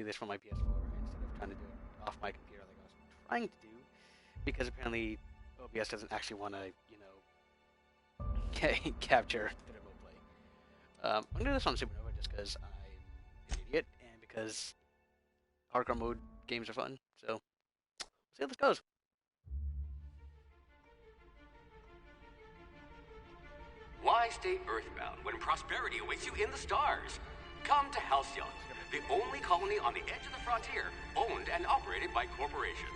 this from my PS4 instead of trying to do it off my computer like I was trying to do, because apparently OBS doesn't actually want to, capture the remote play. I'm gonna do this on Supernova just because I'm an idiot and because hardcore mode games are fun. So, see how this goes. Why stay earthbound when prosperity awaits you in the stars? Come to Halcyon, the only colony on the edge of the frontier, owned and operated by corporations.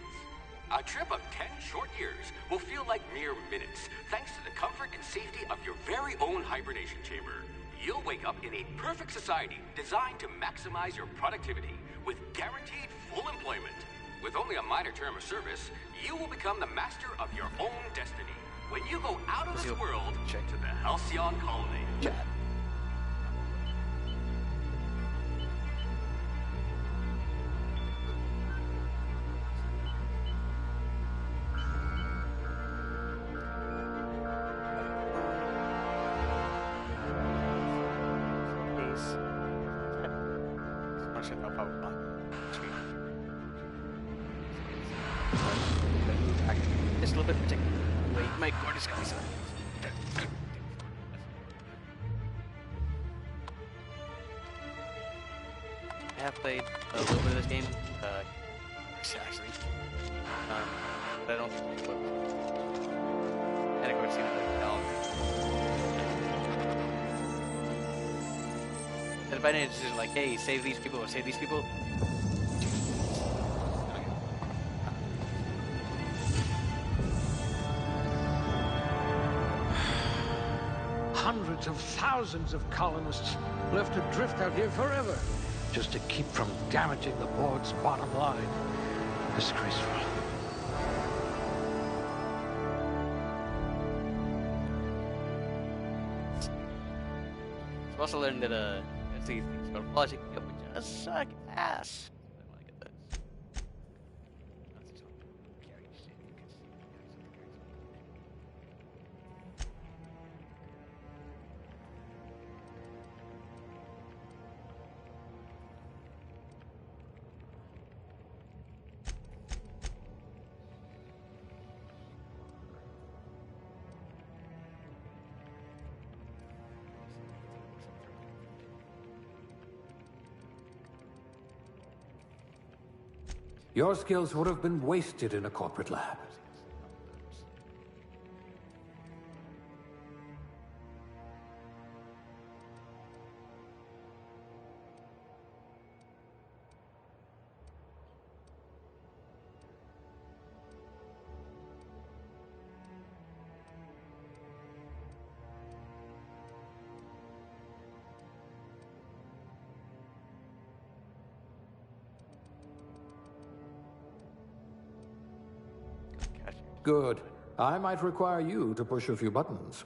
A trip of 10 short years will feel like mere minutes, thanks to the comfort and safety of your very own hibernation chamber. You'll wake up in a perfect society designed to maximize your productivity, with guaranteed full employment. With only a minor term of service, you will become the master of your own destiny when you go out of this world to the Halcyon colony. Chat. Just a little bit particular. Wait, my cord is coming. I have played a little bit of this game, actually, but I don't think it and of course, and if I made a decision like, hey, save these people or save these people, Hundreds of thousands of colonists left adrift out here forever, just to keep from damaging the board's bottom line. Disgraceful. I've also learned that these things about logic just suck ass. I don't want to get this. Your skills would have been wasted in a corporate lab. Good. I might require you to push a few buttons.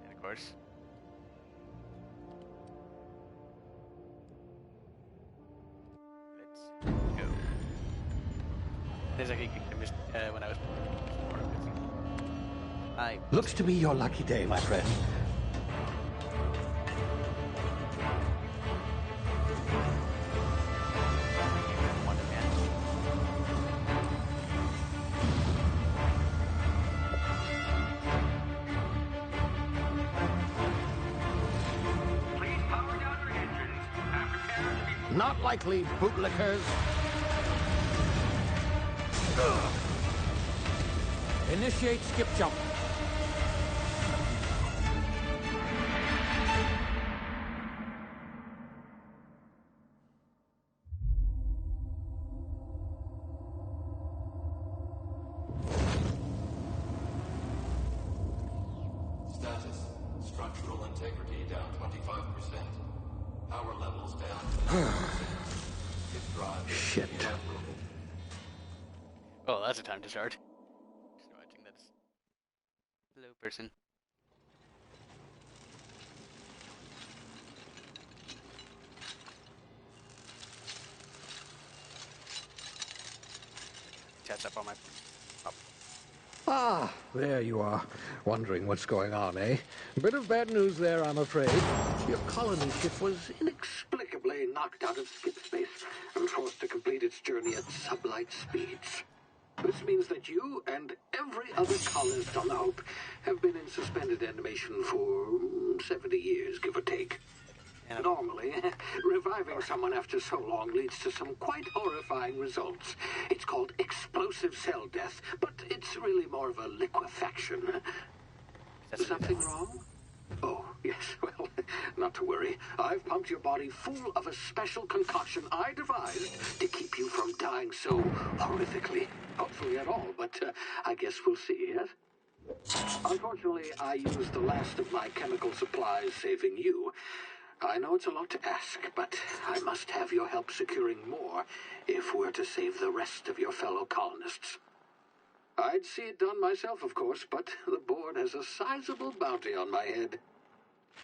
And of course, let's go. There's actually I missed when I was. Looks to be your lucky day, my friend. Please power down your engines and prepare to be... Not likely, bootlickers. Initiate skip jump. Status. Structural integrity down 25%. Power levels down 10%. If drive Shit. inoperable. Oh, that's a time to start. Just watching that's hello person. catch up on my. Oh, Ah, there you are. Wondering what's going on, eh? A bit of bad news there, I'm afraid. Your colony ship was inexplicably knocked out of skip space and forced to complete its journey at sublight speeds. This means that you and every other colonist on the Hope have been in suspended animation for 70 years, give or take. and Normally, reviving someone after so long leads to some quite horrifying results. It's called explosive cell death, but it's really more of a liquefaction. that's Something wrong? Oh, yes, well, not to worry. I've pumped your body full of a special concoction I devised to keep you from dying so horrifically. Hopefully at all, but I guess we'll see, yes? Unfortunately, I used the last of my chemical supplies saving you. I know it's a lot to ask, but I must have your help securing more if we're to save the rest of your fellow colonists. I'd see it done myself, of course, but the board has a sizable bounty on my head.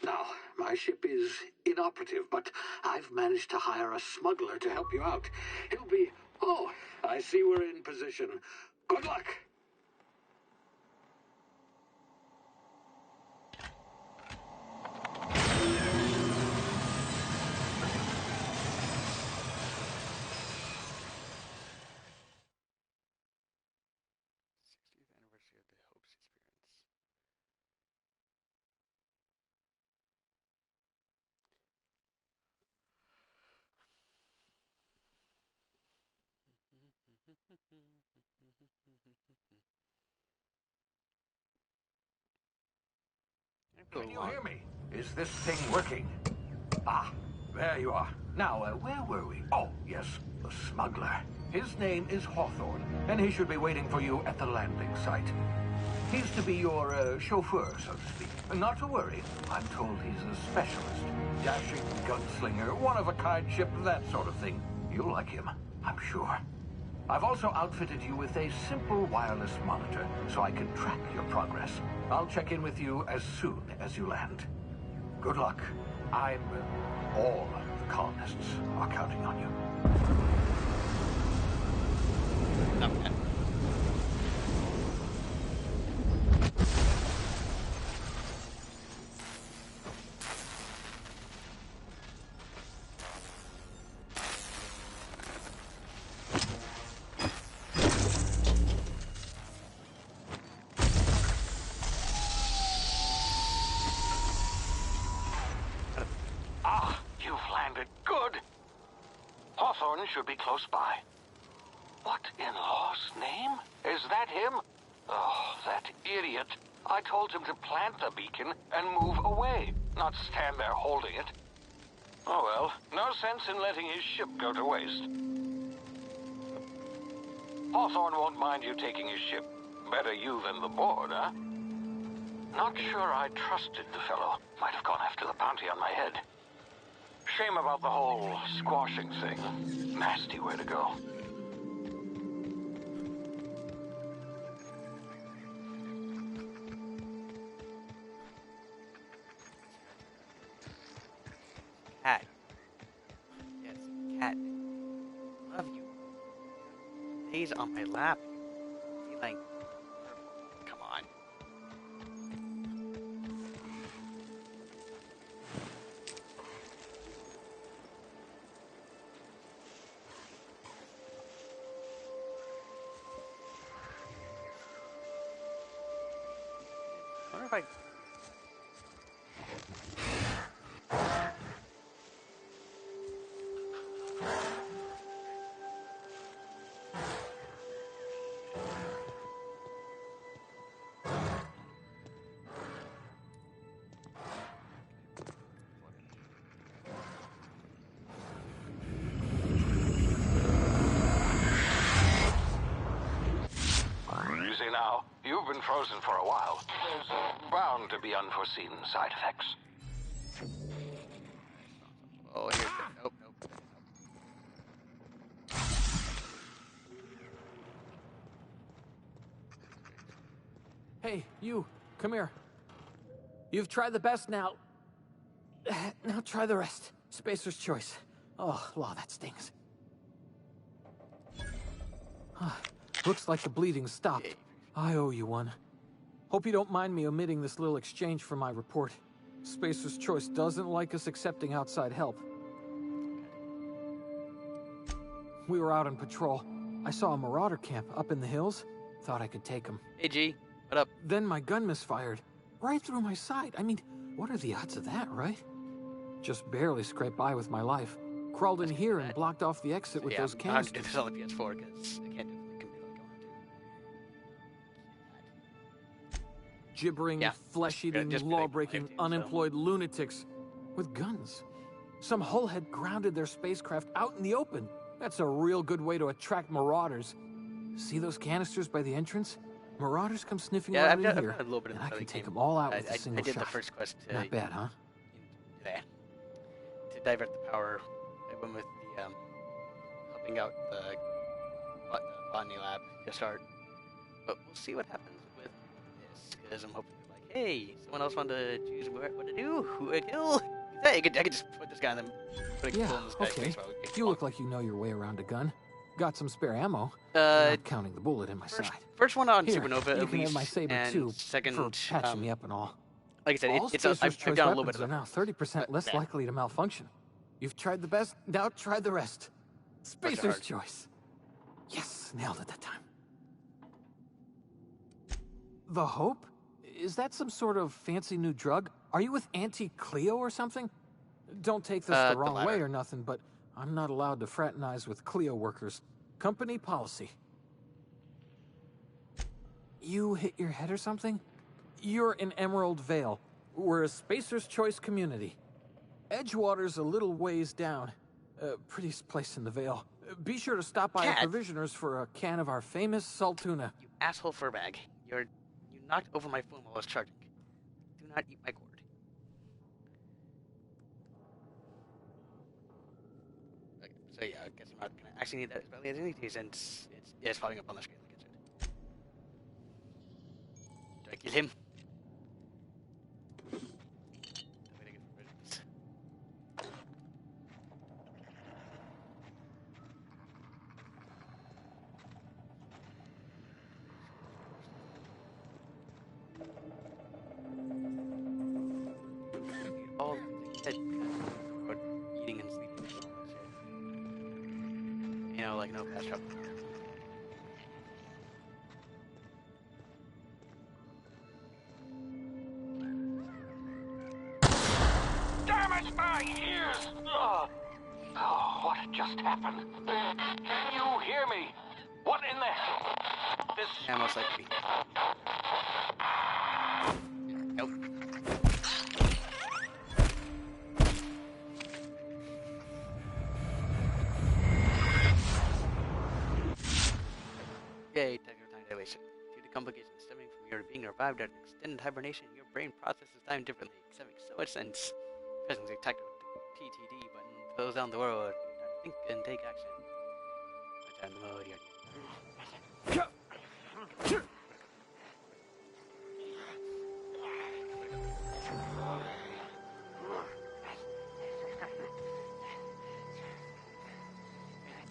Now, my ship is inoperative, but I've managed to hire a smuggler to help you out. He'll be... Oh, I see we're in position. Good luck! Anniversary of the Hopes experience. Can you hear me? Is this thing working? Ah, there you are. Now, where were we? Oh, yes, the smuggler. His name is Hawthorne, and he should be waiting for you at the landing site. He's to be your chauffeur, so to speak. Not to worry. I'm told he's a specialist. Dashing gunslinger, one-of-a-kind ship, that sort of thing. You'll like him, I'm sure. I've also outfitted you with a simple wireless monitor, so I can track your progress. I'll check in with you as soon as you land. Good luck. All the colonists are counting on you. Not bad. Ah, you've landed. Good. Hawthorne should be close by. What in law's name? Is that him? Oh, that idiot. I told him to plant the beacon and move away, not stand there holding it. Oh well, no sense in letting his ship go to waste. Hawthorne won't mind you taking his ship. Better you than the board, huh? Not sure I trusted the fellow. Might have gone after the bounty on my head. Shame about the whole squashing thing. Nasty way to go. Cat. Yes, cat. Love you. Lays on my lap. Feeling. Come on. I wonder if I. Easy now. You've been frozen for a while. There's bound to be unforeseen side effects. Oh, here's it. Nope, nope. Hey, you, come here. You've tried the best now. Now try the rest. Spacer's choice. Oh, law, that stings. Looks like the bleeding stopped. Yay. I owe you one. Hope you don't mind me omitting this little exchange for my report. Spacer's Choice doesn't like us accepting outside help. We were out on patrol. I saw a marauder camp up in the hills. Thought I could take him. Hey, G. What up? Then my gun misfired. Right through my side. I mean, what are the odds of that, right? Just barely scraped by with my life. Crawled in here and blocked off the exit with those I'm going to do canisters. this on the PS4 because I can't do the computer like I want to. Gibbering, Yeah. flesh-eating, Just law-breaking, life, dude, so. unemployed lunatics with guns. Some hullhead grounded their spacecraft out in the open. That's a real good way to attract marauders. See those canisters by the entrance? Marauders come sniffing Yeah, around I've in done here, a little bit of and I the can game. take them all out with a I single did shot. the first quest to, Not bad, huh? To divert the power. I went with the helping out the botany lab to start. But we'll see what happens with this because I'm hoping they're like, hey, someone else want to choose what to do, who to kill. Hey, I could just put this guy in them. Put a Yeah, kill in this guy's okay. face while we get You along. look like you know your way around a gun. Got some spare ammo. Uh, Not counting the bullet in my first, side. first one on Here, Supernova you at can least, have my saber and too, second, for patching me up and all. like I said, All it's Spacer's I've Choice done a little weapons bit of are now 30% less yeah. likely to malfunction. You've tried the best, now try the rest. Spacer's hard. Choice. Yes, nailed it that time. The Hope? Is that some sort of fancy new drug? Are you with Auntie Cleo or something? Don't take this the the wrong way latter. or nothing, but I'm not allowed to fraternize with Cleo workers. Company policy. You hit your head or something? You're in Emerald Vale. We're a Spacer's Choice community. Edgewater's a little ways down. Prettiest place in the Vale. Be sure to stop by Cat. a Provisioners for a can of our famous Saltuna. You asshole furbag. You knocked over my phone while I was charging. Do not eat my cord. Okay, so yeah, I guess I'm not gonna actually need that as badly as anything since it's popping up on the screen like it should. Do I kill him? I'm gonna get provisions. All dead about eating and sleeping. You know, like no fast travel. Damn it, my ears! Oh, what just happened? Can you hear me? What in the hell? This... Yeah, most likely. Nope. Yay, technical time dilation. Due to complications stemming from your being revived at extended hibernation, your brain processes time differently. It's having so much sense. Pressing the tactical TTD button close down the world. You think and take action. Return the mode.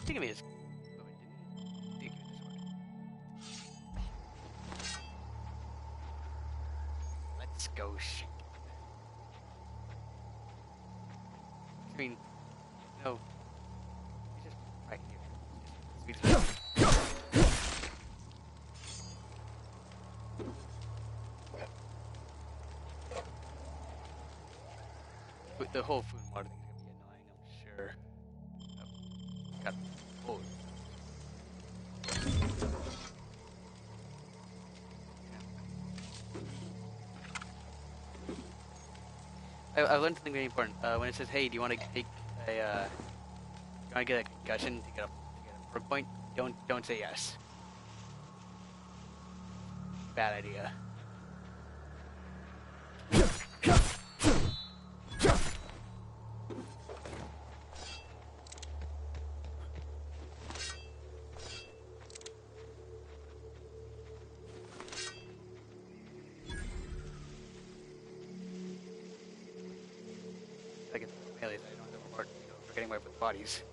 Think of me as. Oh, wait, didn't he? Think of it this way. Let's go shit. I mean, no. He's just right here. The whole food and water thing is gonna be annoying, I'm sure. Oh, got oh. I learned something very important. When it says, "Hey, do you want to take a, you want to get a concussion to get a perk point?" Don't say yes. Bad idea. I get melees, I don't have a part, for getting away with bodies.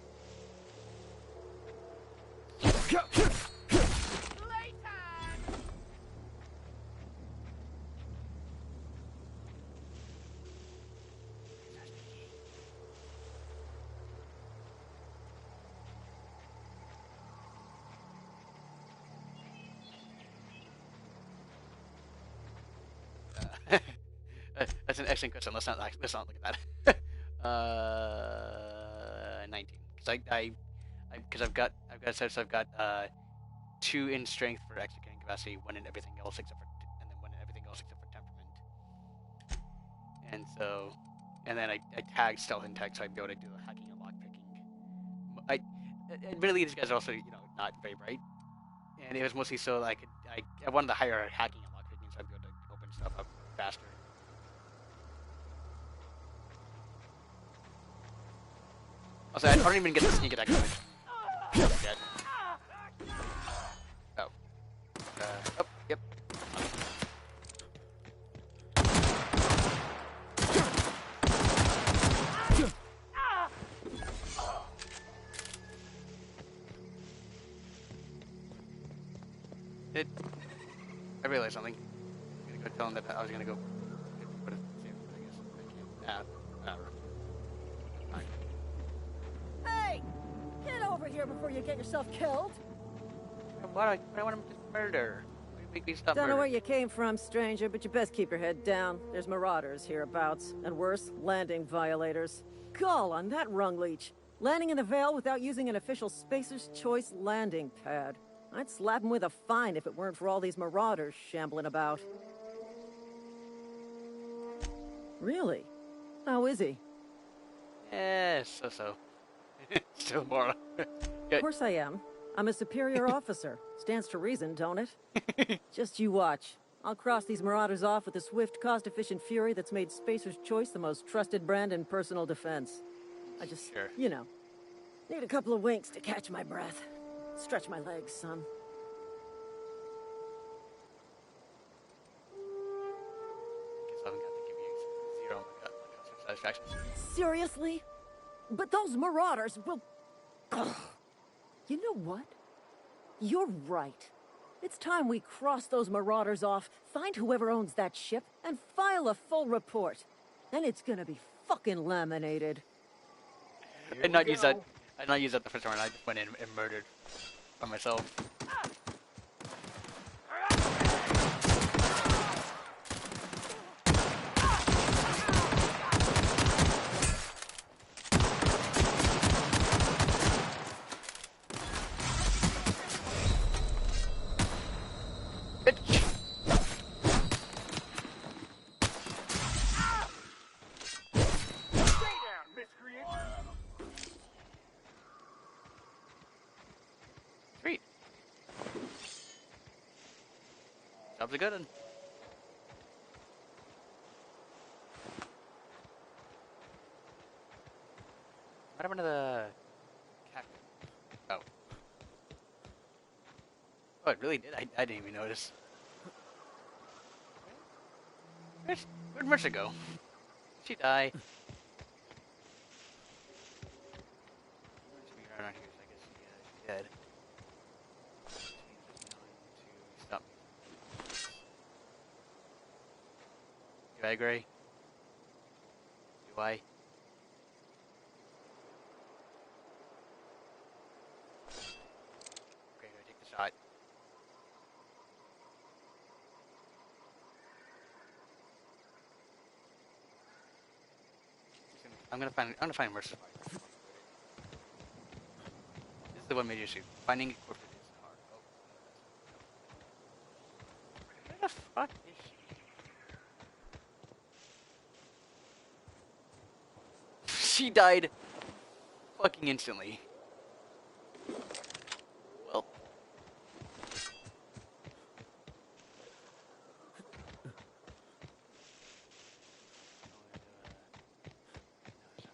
That's an excellent question. Let's not look at that. 19. Because I've got 2 in strength for executing capacity, 1 in everything else except for, and then 1 in everything else except for temperament. And so, and then I tag stealth and tag, so I'd be able to do the hacking and lockpicking. Admittedly, these guys are also not very bright, and it was mostly so that I wanted the higher hacking and lockpicking, so I'd be able to open stuff up faster. Also, I don't even get the sneak attack damage. Dead. Oh. Oh, yep. I realized something. I'm gonna go tell him that I was gonna go put it safe, I guess. I can't. Fine. Hey! Get over here before you get yourself killed! I want him to murder. Why do you make me stop Don't know where murdering? you came from, stranger, but you best keep your head down. There's marauders hereabouts, and worse, landing violators. Gall on that rung leech. Landing in the Vale without using an official Spacer's Choice landing pad. I'd slap him with a fine if it weren't for all these marauders shambling about. Really? How is he? Yes, so. Still more. Of course I am. I'm a superior officer. Stands to reason, don't it? Just you watch. I'll cross these marauders off with a swift, cost-efficient fury that's made Spacer's Choice the most trusted brand in personal defense. I just, Sure. Need a couple of winks to catch my breath. Stretch my legs, son. Guess I haven't got to give you 0 satisfaction. Seriously? But those marauders will... You know what? You're right. It's time we cross those marauders off, find whoever owns that ship, and file a full report. Then it's gonna be fucking laminated. I did not use that. I did not use that the first time. I just went in and murdered by myself. Bitch. Sweet. Job's a good one. What happened to the cat? Oh. Oh, it really did. I didn't even notice. Where'd Mercer go? Did she die? She's around here, so I guess she's dead. Which means there's no one to stop me. Do I agree? Do I? Okay, go take the shot. I'm gonna find Mercer's body. This is the one major issue. Finding equipment is hard. Oh, where the fuck is she? She died fucking instantly. Well.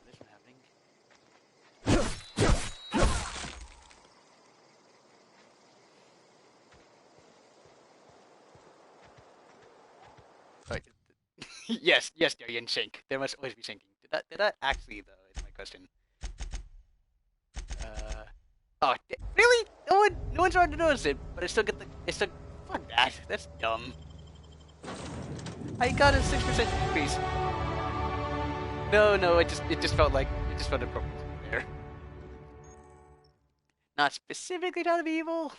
This one happening. Right. yes, Darian, sink. There must always be sinking. Did that actually though? Is my question. Really? No one's trying to notice it, but I still get fuck that. That's dumb. I got a 6% increase. No, it just felt appropriate there. Not specifically trying to be evil.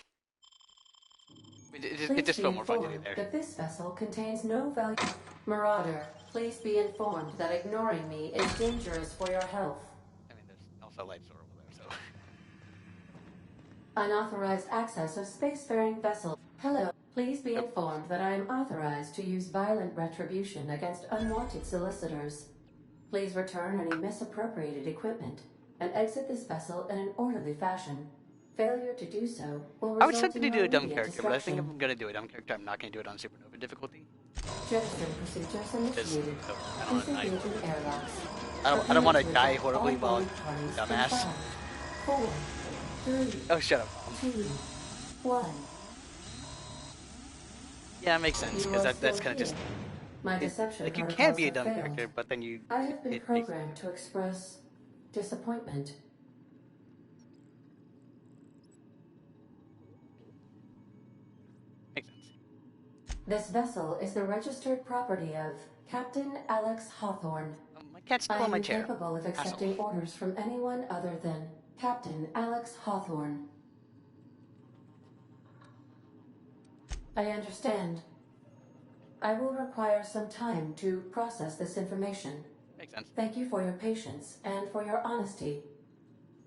It just felt more fun to do there. That this vessel contains no value. Marauder, please be informed that ignoring me is dangerous for your health. I mean, there's also a light store over there, so. Unauthorized access of spacefaring vessel. Hello. Please be informed that I am authorized to use violent retribution against unwanted solicitors. Please return any misappropriated equipment and exit this vessel in an orderly fashion. Failure to do so will result I would expect in to do your a dumb immediate character, but I think if destruction. I'm gonna do a dumb character, I'm not gonna do it on supernova difficulty. Jettison procedures initiated. Disengaging airlocks. I don't want to die Prepare horribly all while board parties in dumbass. 5, 4, 3, Oh, shut up. 2, 1. Yeah, it makes sense, You because are that's still kind of just... here. My deception Like, you can protocols be a have dumb failed. character, but then you... I have been it makes- programmed to express disappointment. Makes sense. This vessel is the registered property of Captain Alex Hawthorne. My cat's I still in am my chair. incapable of accepting Asshole. orders from anyone other than Captain Alex Hawthorne. I understand. I will require some time to process this information. Makes sense. Thank you for your patience and for your honesty.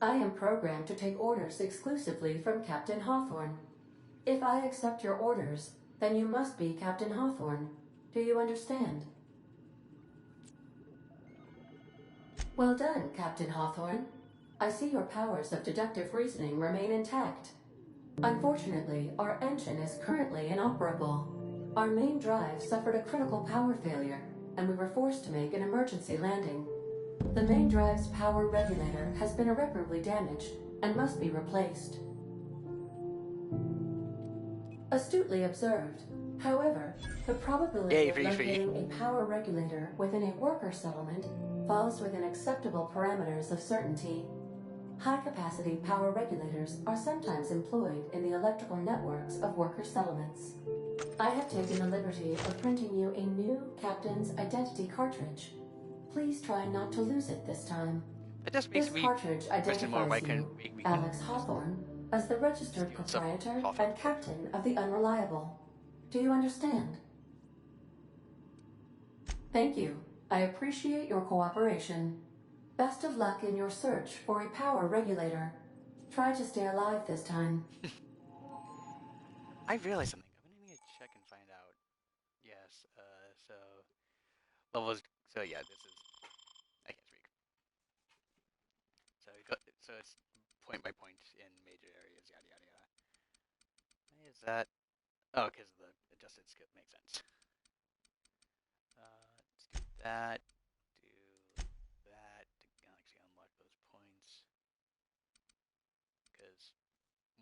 I am programmed to take orders exclusively from Captain Hawthorne. If I accept your orders, then you must be Captain Hawthorne. Do you understand? Well done, Captain Hawthorne. I see your powers of deductive reasoning remain intact. Unfortunately, our engine is currently inoperable. Our main drive suffered a critical power failure, and we were forced to make an emergency landing. The main drive's power regulator has been irreparably damaged and must be replaced. Astutely observed. However, the probability Yay, of free. locating a power regulator within a worker settlement falls within acceptable parameters of certainty. High-capacity power regulators are sometimes employed in the electrical networks of worker settlements. I have taken the liberty of printing you a new Captain's Identity cartridge. Please try not to lose it this time. That just makes This me cartridge question more why identifies can you, we Alex Hawthorne, as the registered Steal stuff proprietor off and of- captain of the Unreliable. Do you understand? Thank you. I appreciate your cooperation. Best of luck in your search for a power regulator. Try to stay alive this time. I realized something. I'm gonna need to check and find out. Yes, so... Levels... So yeah, this is... I can't speak. So it's point by point in major areas, yada yada yada. Why is that? Oh, because the adjusted skip makes sense. Let's do that. Do that to actually unlock those points. Because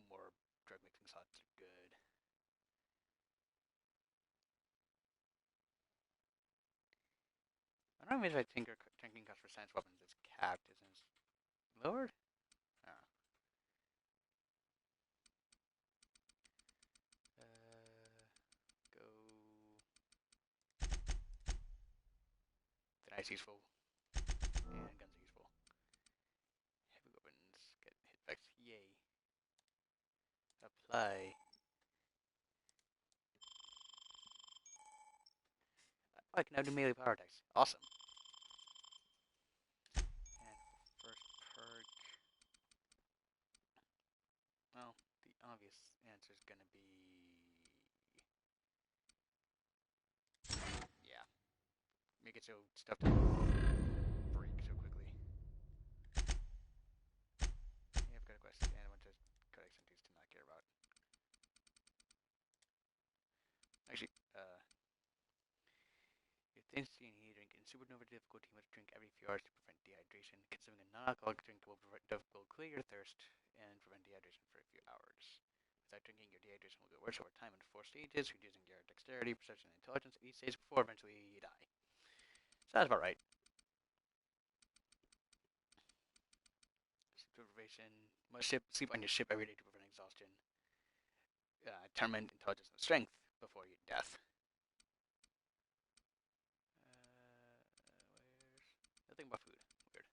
more drug mixing slots are good. I don't know if tanking cost for science weapons is capped, isn't it? Lowered? Oh. Go. Then IC's full. And guns are useful. Heavy weapons get hit back. Yay. Apply. Oh, I can now do melee power attacks. Awesome. And first perk. Well, the obvious answer is gonna be... Yeah. Make it so stuff doesn't break so quickly. Yeah, I've got a quest, and I went to Codex Entities to not care about. Actually, your intensity and heat drink in supernova difficulty must drink every few hours to prevent dehydration. Consuming a non-alcoholic drink will clear your thirst and prevent dehydration for a few hours. Without drinking, your dehydration will get worse over time in 4 stages, reducing your dexterity, perception, and intelligence at each stage before eventually you die. So that's about right. Sleep deprivation. Must sleep on your ship every day to prevent exhaustion. Torment, intelligence, and strength before your death. Where's nothing about food? Weird.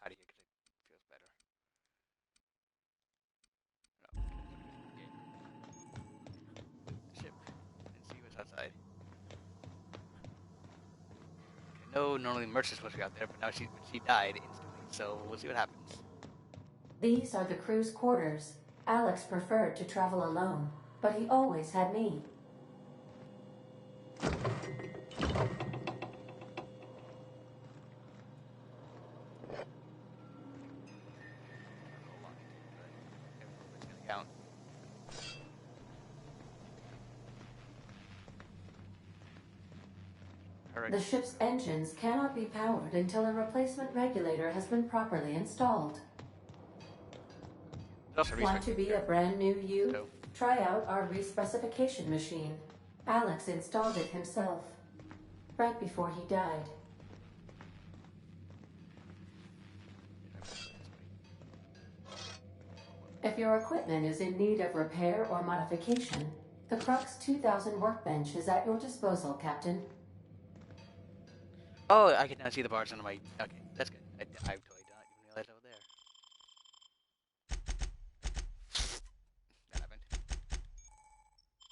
out of here because it feels better. No. The ship and see what's outside. No, normally Mercer's supposed to be out there, but now she died instantly, so we'll see what happens. These are the crew's quarters. Alex preferred to travel alone, but he always had me. Count. The ship's engines cannot be powered until a replacement regulator has been properly installed. Want to be a brand new you? So. Try out our respecification machine. Alex installed it himself, right before he died. If your equipment is in need of repair or modification, the Crux 2000 workbench is at your disposal, Captain. Oh, I can now see the bars on my... Okay, that's good. I totally don't even realize over there. That happened.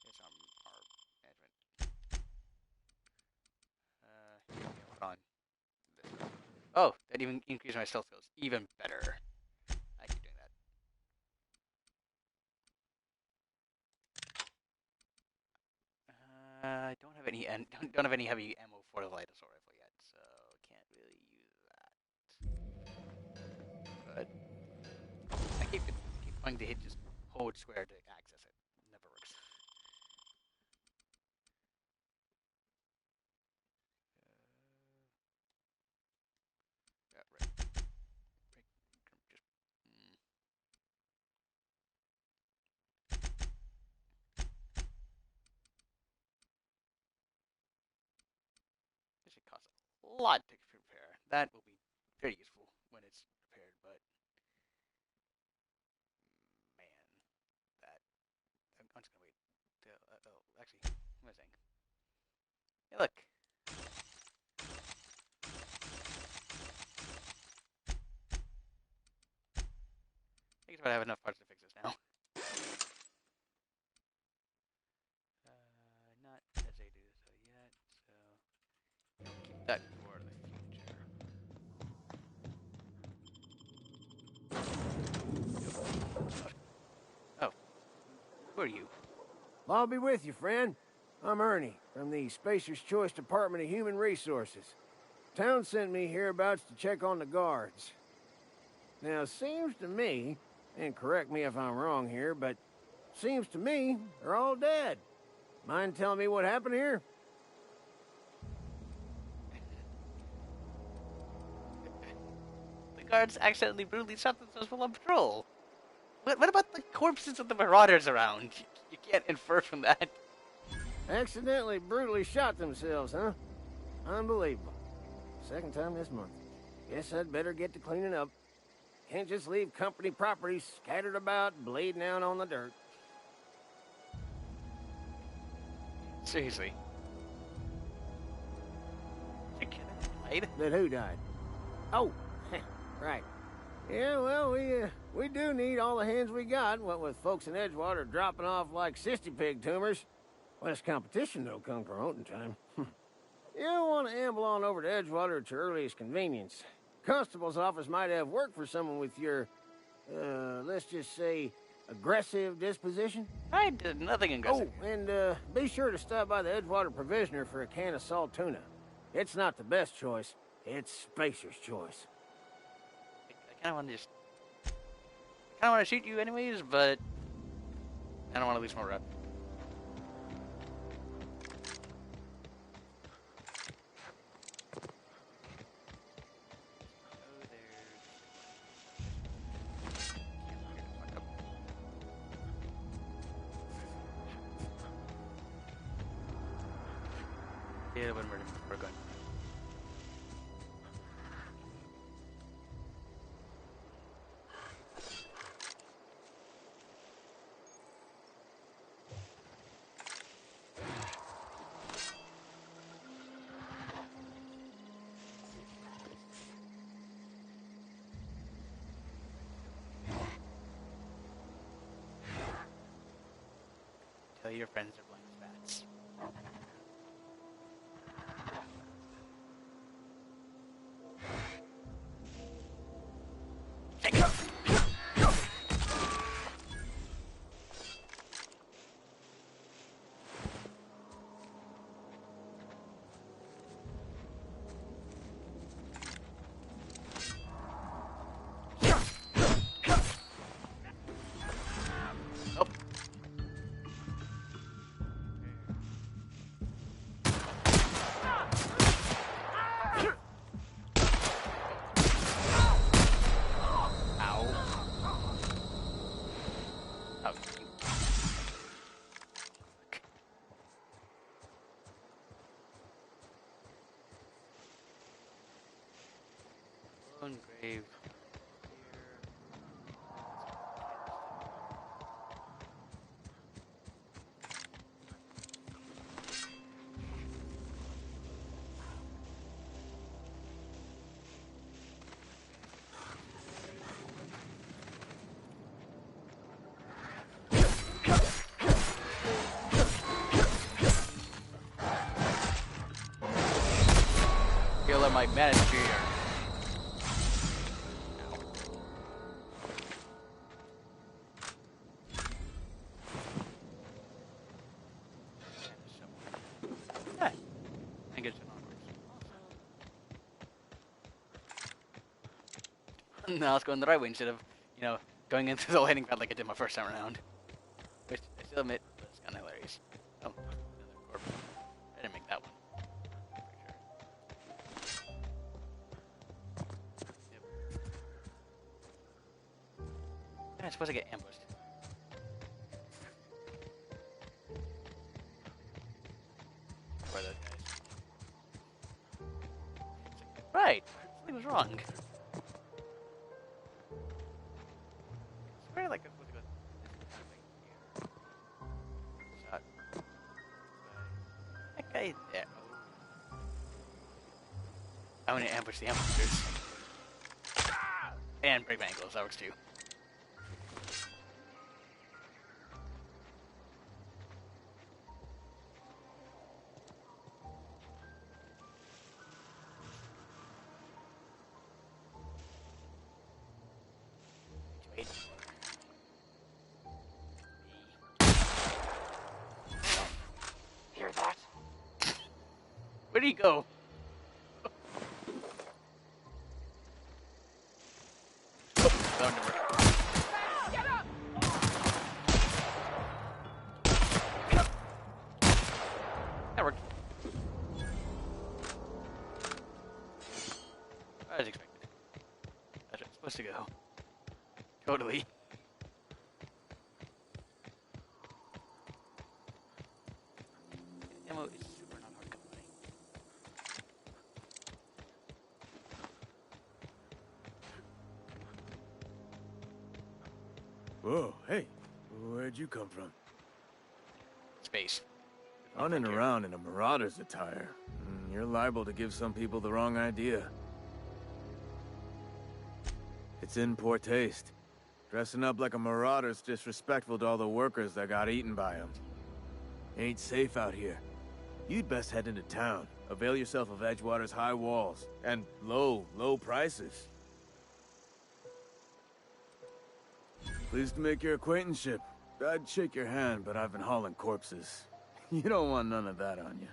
Here's our management. Hold on. Oh, that even increased my stealth skills. Even better. I keep doing that. I don't have any don't have any heavy ammo for the light assault rifle yet, so can't really use that. But I keep wanting to hit just hold square to access it. It never works. Yeah, right. Just. This should cost a lot to prepare. That will be very useful when it's prepared, but man, that I'm just gonna wait till. Oh, actually, what am I saying? Hey, look. I guess I have enough parts to fix this now. Not as I do so yet, so keep that for the future. Oh, who are you? I'll be with you, friend. I'm Ernie, from the Spacer's Choice Department of Human Resources. Town sent me hereabouts to check on the guards. Now, seems to me, and correct me if I'm wrong here, but seems to me they're all dead. Mind telling me what happened here? The guards accidentally brutally shot themselves while on patrol. What about the corpses of the marauders around? You can't infer from that. Accidentally brutally shot themselves, huh? Unbelievable. Second time this month. Guess I'd better get to cleaning up. Can't just leave company property scattered about, bleeding out on the dirt. Seriously. Died? That who died? Oh, right. Yeah, well, we do need all the hands we got, what with folks in Edgewater dropping off like cysty pig tumors. Less competition, though, come promoting time. You don't want to amble on over to Edgewater at your earliest convenience. Constable's office might have work for someone with your, let's just say, aggressive disposition. I did nothing aggressive. Oh, and be sure to stop by the Edgewater Provisioner for a can of salt tuna. It's not the best choice. It's Spacer's choice. I kind of want to I want to shoot you anyways, but I don't want to lose more rep. Yeah, when we're good. Apparently your friends are blind as bats. Nope. Ow. Oh. Lone grave. Heal my manager. Yeah, I get some armors. Now let's go in the right way instead of, going into the landing pad like I did my first time around. Which I still admit was kind of hilarious. Oh, another corpse. I didn't make that one. Yep. Yeah, I'm supposed to get ambushed. Where are those guys? Right! Something was wrong. I swear, like, I'm supposed to go shot. That guy there. I'm gonna ambush the ambushers. And break my ankles, that works too. Wait. Hear that? Where'd he go? That worked. I was expecting. That's where it's supposed to go. Totally. Ammo is super not hard to come by. Whoa, hey, where'd you come from? Space. Running around in a Marauder's attire. You're liable to give some people the wrong idea. It's in poor taste. Dressing up like a Marauder's disrespectful to all the workers that got eaten by them. Ain't safe out here. You'd best head into town. Avail yourself of Edgewater's high walls. And low prices. Pleased to make your acquaintanceship. I'd shake your hand, but I've been hauling corpses. You don't want none of that on you.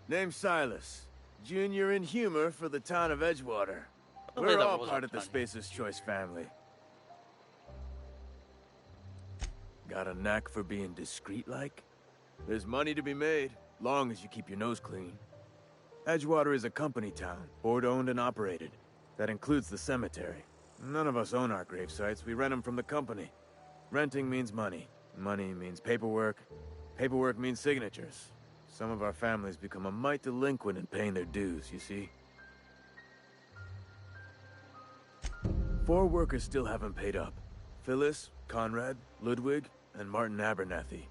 Name's Silas. Junior in humor for the town of Edgewater. We're all part of the Spacer's Choice family. Got a knack for being discreet-like? There's money to be made, long as you keep your nose clean. Edgewater is a company town, board-owned and operated. That includes the cemetery. None of us own our grave sites, we rent them from the company. Renting means money. Money means paperwork. Paperwork means signatures. Some of our families become a mite delinquent in paying their dues, you see? 4 workers still haven't paid up. Phyllis, Conrad, Ludwig, and Martin Abernathy.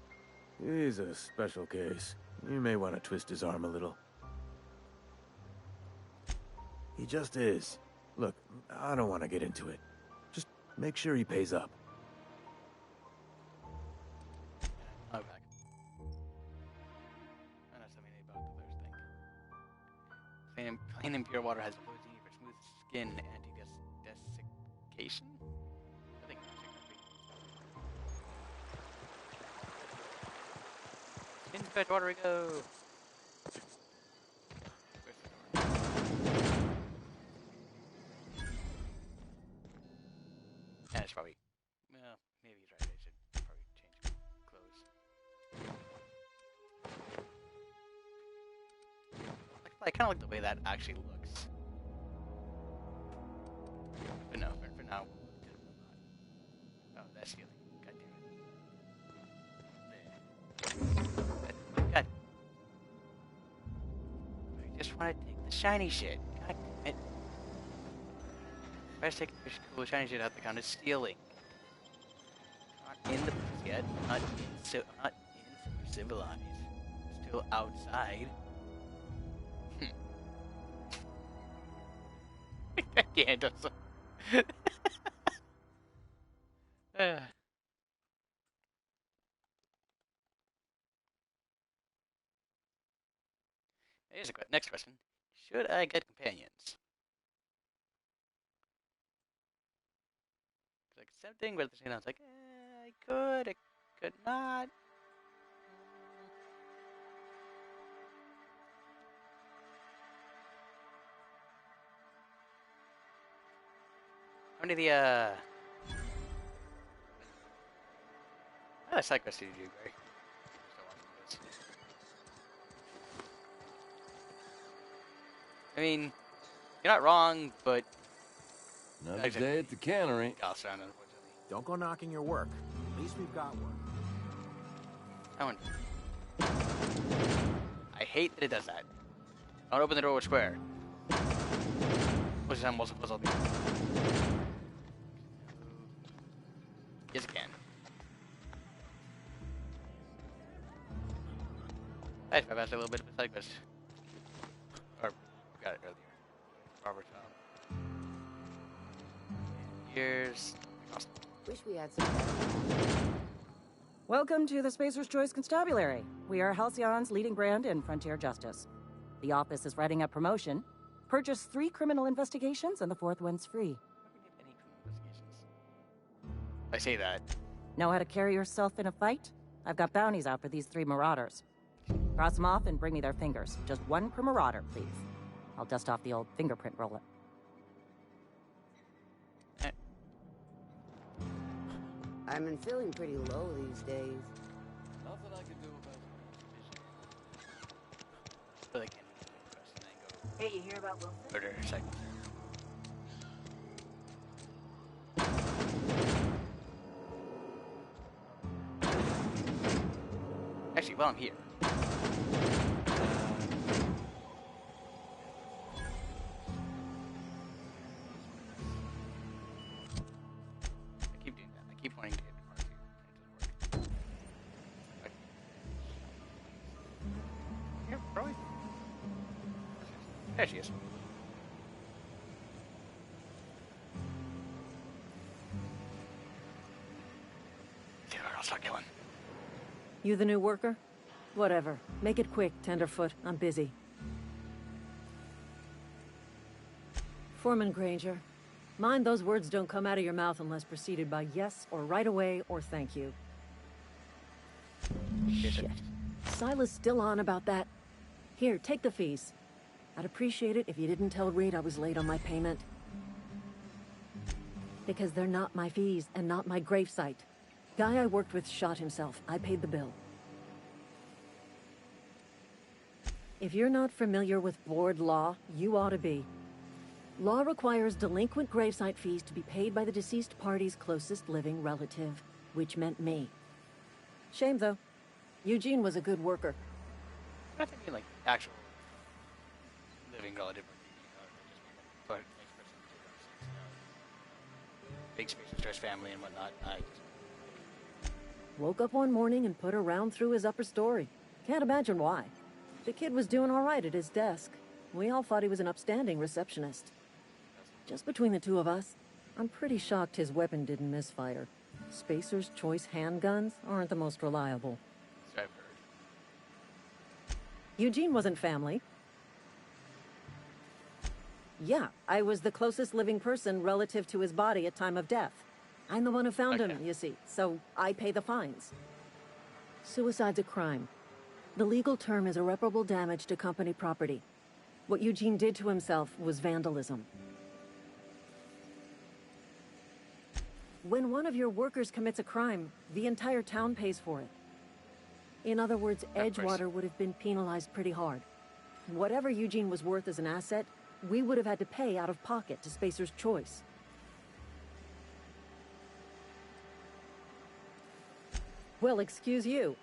He's a special case. You may want to twist his arm a little. He just is. Look, I don't want to get into it. Just make sure he pays up. I'm back. Plain and pure water has ability for smooth skin and anti-desiccation. I think in fresh water we go. And it's probably, well, maybe he's right. I should probably change clothes. I kind of like the way that actually looks. But no, for now. Oh, that's healing. God damn it. God. I just want to take the shiny shit. God damn it. If I take the cool shiny shit out, the count is stealing. Not in the place yet. Not in civilized. Still outside. Yeah, it does. Here's a next question. Should I get companions? Like something, but at the same time, it's like, I could not. How many of the, side quest did you do, Gray? I mean, you're not wrong, but... Another day at the cannery. Don't go knocking your work. At least we've got work. I hate that it does that. Don't open the door with square. Which is almost a puzzle. Yes, it can. I've asked a little bit of a side quest. Or, got it earlier. Robert Tom. Here's... Wish we had some... Welcome to the Spacer's Choice Constabulary. We are Halcyon's leading brand in frontier justice. The office is writing a promotion. Purchase 3 criminal investigations and the 4th one's free. I say that. Know how to carry yourself in a fight? I've got bounties out for these 3 marauders. Cross them off and bring me their fingers. Just 1 per marauder, please. I'll dust off the old fingerprint roller. I've been feeling pretty low these days. Nothing I can do about it. Hey, you hear about Wilson? Murder, second. Actually, while I'm here. I keep doing that. I keep wanting to get to part 2. It doesn't work. Okay. Yeah, probably. There she is. I'll start killing. You the new worker? Whatever. Make it quick, Tenderfoot. I'm busy. Foreman Granger, mind those words don't come out of your mouth unless preceded by yes or right away or thank you. Shit. Silas still on about that. Here, take the fees. I'd appreciate it if you didn't tell Reed I was late on my payment. Because they're not my fees and not my gravesite. Guy I worked with shot himself. I paid the bill. If you're not familiar with board law, you ought to be. Law requires delinquent gravesite fees to be paid by the deceased party's closest living relative, which meant me. Shame, though. Eugene was a good worker. I think you like actual living relative. But big Spacer's Choice family and whatnot. Woke up one morning and put a round through his upper story. Can't imagine why. The kid was doing all right at his desk. We all thought he was an upstanding receptionist. Just between the two of us, I'm pretty shocked his weapon didn't misfire. Spacer's Choice handguns aren't the most reliable. So I've heard. Eugene wasn't family. Yeah, I was the closest living person relative to his body at time of death. I'm the one who found him, you see, so I pay the fines. Suicide's a crime. The legal term is irreparable damage to company property. What Eugene did to himself was vandalism. When one of your workers commits a crime, the entire town pays for it. In other words, Edgewater would have been penalized pretty hard. Whatever Eugene was worth as an asset, we would have had to pay out of pocket to Spacer's Choice. Well, excuse you.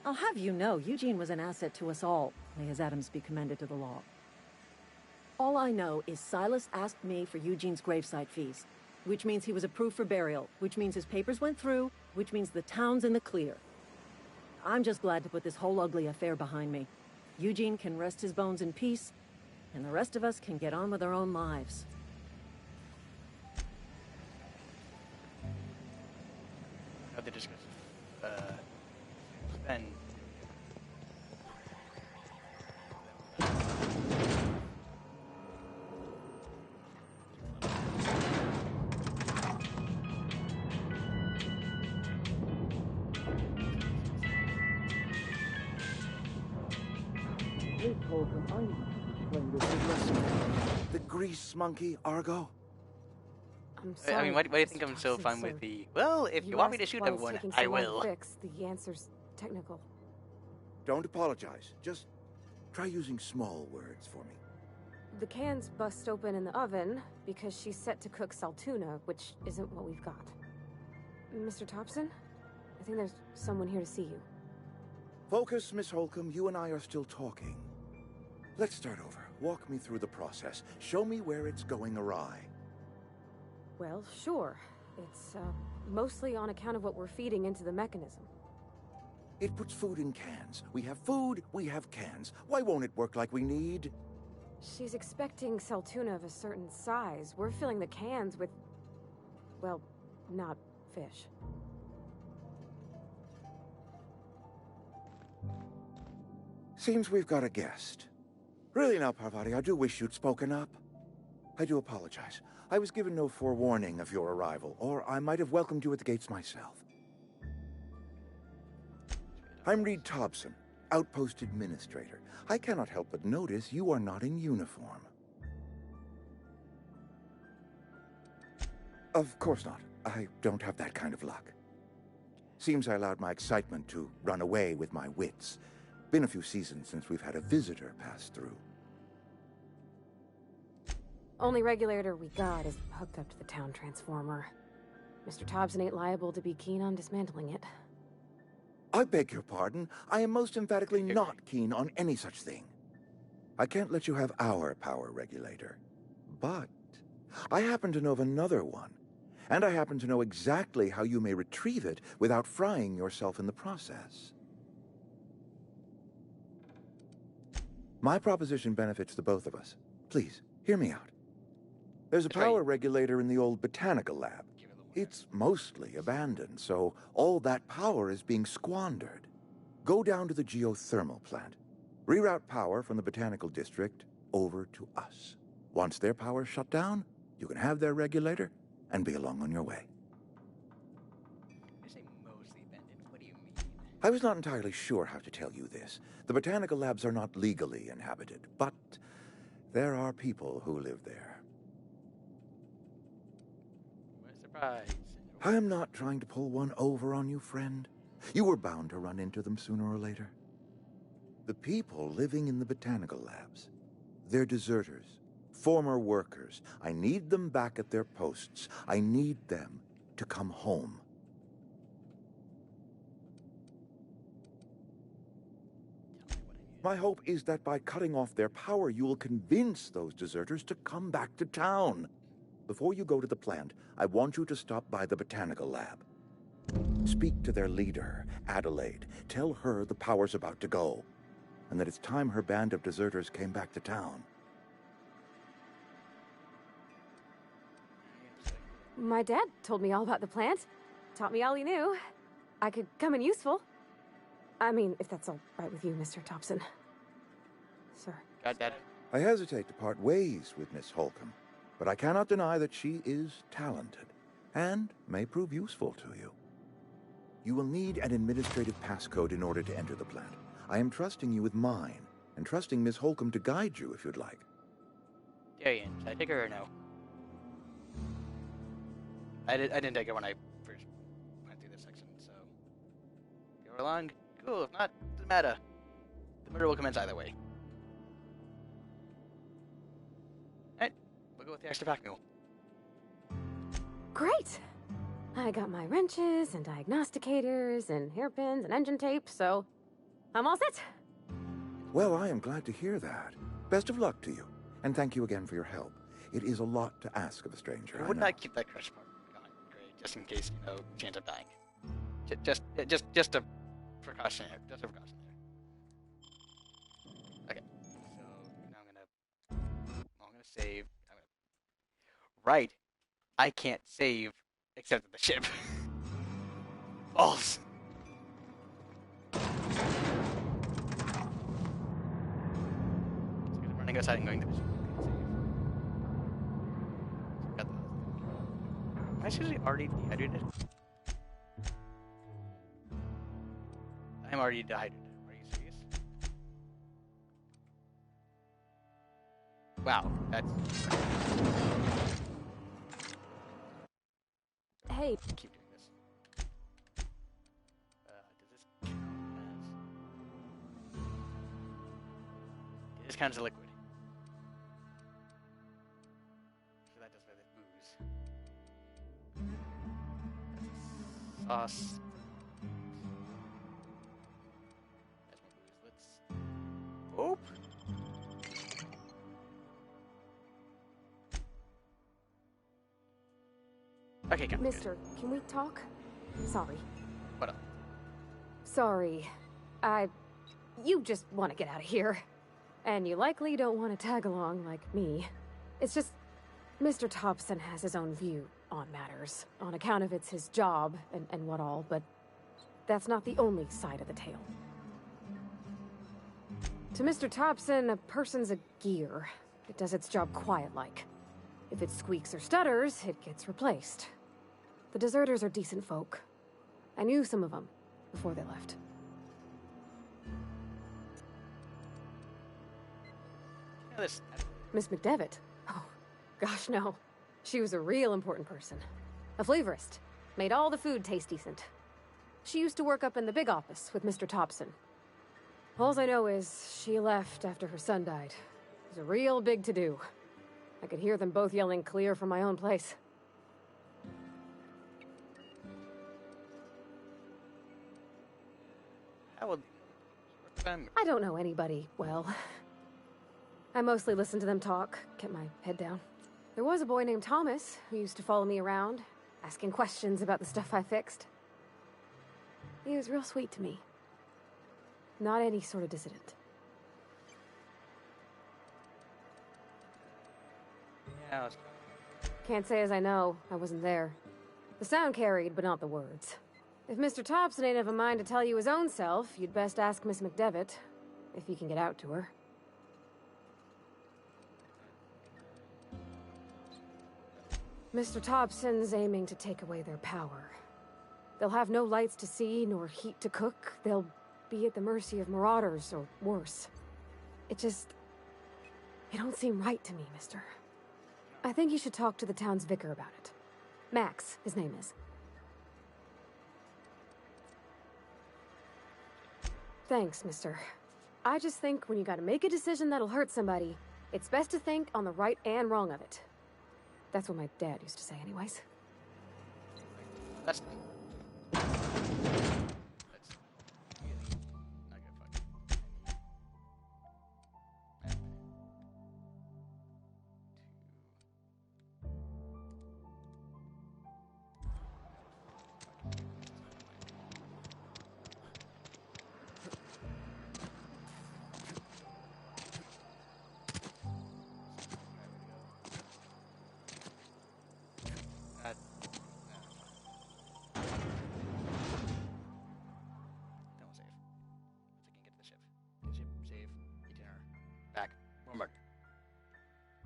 I'll have you know, Eugene was an asset to us all. May his atoms be commended to the law. All I know is Silas asked me for Eugene's gravesite fees, which means he was approved for burial, which means his papers went through, which means the town's in the clear. I'm just glad to put this whole ugly affair behind me. Eugene can rest his bones in peace, and the rest of us can get on with our own lives. How'd they discuss Ben? The grease monkey, Argo? I'm sorry, I mean, why do you think I'm so fine with the... Well, if you want me to shoot everyone, I will. Fix, the answer's technical. Don't apologize. Just try using small words for me. The cans bust open in the oven because she's set to cook saltuna, which isn't what we've got. Mr. Thompson? I think there's someone here to see you. Focus, Miss Holcomb. You and I are still talking. Let's start over. Walk me through the process. Show me where it's going awry. Well, sure. It's, mostly on account of what we're feeding into the mechanism. It puts food in cans. We have food, we have cans. Why won't it work like we need? She's expecting saltuna of a certain size. We're filling the cans with... well, not fish. Seems we've got a guest. Really now, Parvati, I do wish you'd spoken up. I do apologize. I was given no forewarning of your arrival, or I might have welcomed you at the gates myself. I'm Reed Thompson, Outpost Administrator. I cannot help but notice you are not in uniform. Of course not. I don't have that kind of luck. Seems I allowed my excitement to run away with my wits. Been a few seasons since we've had a visitor pass through. Only regulator we got is hooked up to the town transformer. Mr. Thompson ain't liable to be keen on dismantling it. I beg your pardon. I am most emphatically not keen on any such thing. I can't let you have our power regulator. But I happen to know of another one. And I happen to know exactly how you may retrieve it without frying yourself in the process. My proposition benefits the both of us. Please, hear me out. There's a power regulator in the old botanical lab. It's mostly abandoned, so all that power is being squandered. Go down to the geothermal plant. Reroute power from the botanical district over to us. Once their power's shut down, you can have their regulator and be along on your way. I say mostly abandoned. What do you mean? I was not entirely sure how to tell you this. The botanical labs are not legally inhabited, but there are people who live there. Surprise. I am not trying to pull one over on you, friend. You were bound to run into them sooner or later. The people living in the botanical labs, they're deserters, former workers. I need them back at their posts. I need them to come home. My hope is that by cutting off their power, you will convince those deserters to come back to town. Before you go to the plant, I want you to stop by the botanical lab. Speak to their leader, Adelaide. Tell her the power's about to go, and that it's time her band of deserters came back to town. My dad told me all about the plant. Taught me all he knew. I could come in useful. I mean, if that's all right with you, Mr. Thompson. Sir. God, Dad. I hesitate to part ways with Miss Holcomb, but I cannot deny that she is talented and may prove useful to you. You will need an administrative passcode in order to enter the plant. I am trusting you with mine, and trusting Miss Holcomb to guide you if you'd like. Darian, should I take her or no? I didn't take her when I first went through this section, so... Go along? Cool, if not, doesn't matter. The murder will commence either way. Alright, we'll go with the extra pack mule. Great! I got my wrenches and diagnosticators and hairpins and engine tape, so I'm all set. Well, I am glad to hear that. Best of luck to you, and thank you again for your help. It is a lot to ask of a stranger. I would not keep that crush part going, Gray, just in case, you know, she ends up dying. Just a precaution there. Just a precaution there. Okay, so now I'm gonna save. Right, I can't save except at the ship. Balls. I'm running outside and going to the ship. Am I seriously already dehydrated? I'm already dehydrated. Are you serious? Wow, that's... Hey. Keep doing this. Does this count as... This counts as a liquid. So that does for this booze. That's a sauce. That's more booze. Let's... Oop! Okay, Mister, can we talk? Sorry. What up? Sorry. You just want to get out of here. And you likely don't want to tag along like me. It's just... Mr. Thompson has his own view on matters, on account of it's his job and what all, but that's not the only side of the tale. To Mr. Thompson, a person's a gear. It does its job quiet-like. If it squeaks or stutters, it gets replaced. The deserters are decent folk. I knew some of them before they left. Miss McDevitt? Oh, gosh, no. She was a real important person. A flavorist. Made all the food taste decent. She used to work up in the big office with Mr. Thompson. All I know is she left after her son died. It was a real big to-do. I could hear them both yelling clear from my own place. How would... I don't know anybody well. I mostly listened to them talk, kept my head down. There was a boy named Thomas who used to follow me around, asking questions about the stuff I fixed. He was real sweet to me. Not any sort of dissident. Yeah, Can't say as I know. I wasn't there. The sound carried, but not the words. If Mr. Thompson ain't of a mind to tell you his own self, you'd best ask Miss McDevitt, if he can get out to her. Mr. Thompson's aiming to take away their power. They'll have no lights to see, nor heat to cook. They'll be at the mercy of marauders, or worse. It don't seem right to me, mister. I think you should talk to the town's vicar about it. Max, his name is. Thanks, mister. I just think when you gotta make a decision that'll hurt somebody, it's best to think on the right and wrong of it. That's what my dad used to say anyways. That's...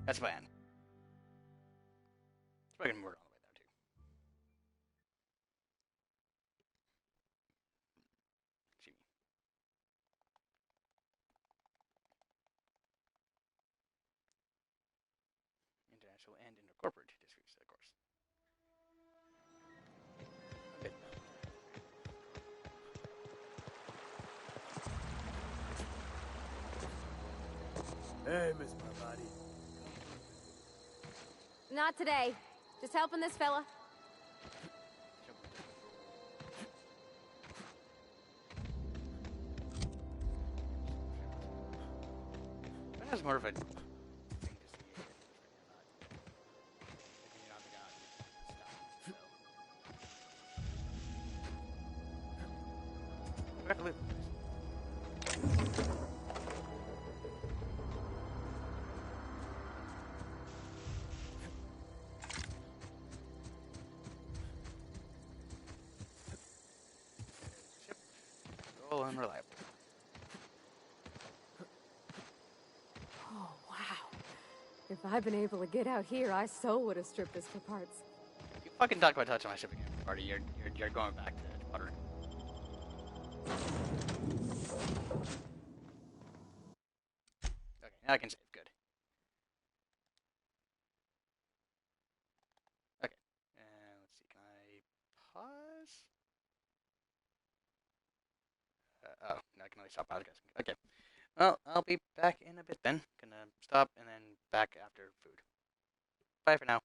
That's the plan. It's probably gonna work on the way there, too. See me. International and intercorporate districts, of course. Okay. Hey, Miss Parvati. Not today. Just helping this fella. That has more of a thing to see if you're not. We have to loot. All unreliable. Oh, wow. If I'd been able to get out here, I so would have stripped this for parts. If you fucking talk about touching my ship again, party, you're going back to Edgewater. Okay, now I can save. Good. Okay. And let's see. Can I pause? Oh, no, I can only stop podcasting. Okay. Well, I'll be back in a bit then. Gonna stop and then back after food. Bye for now.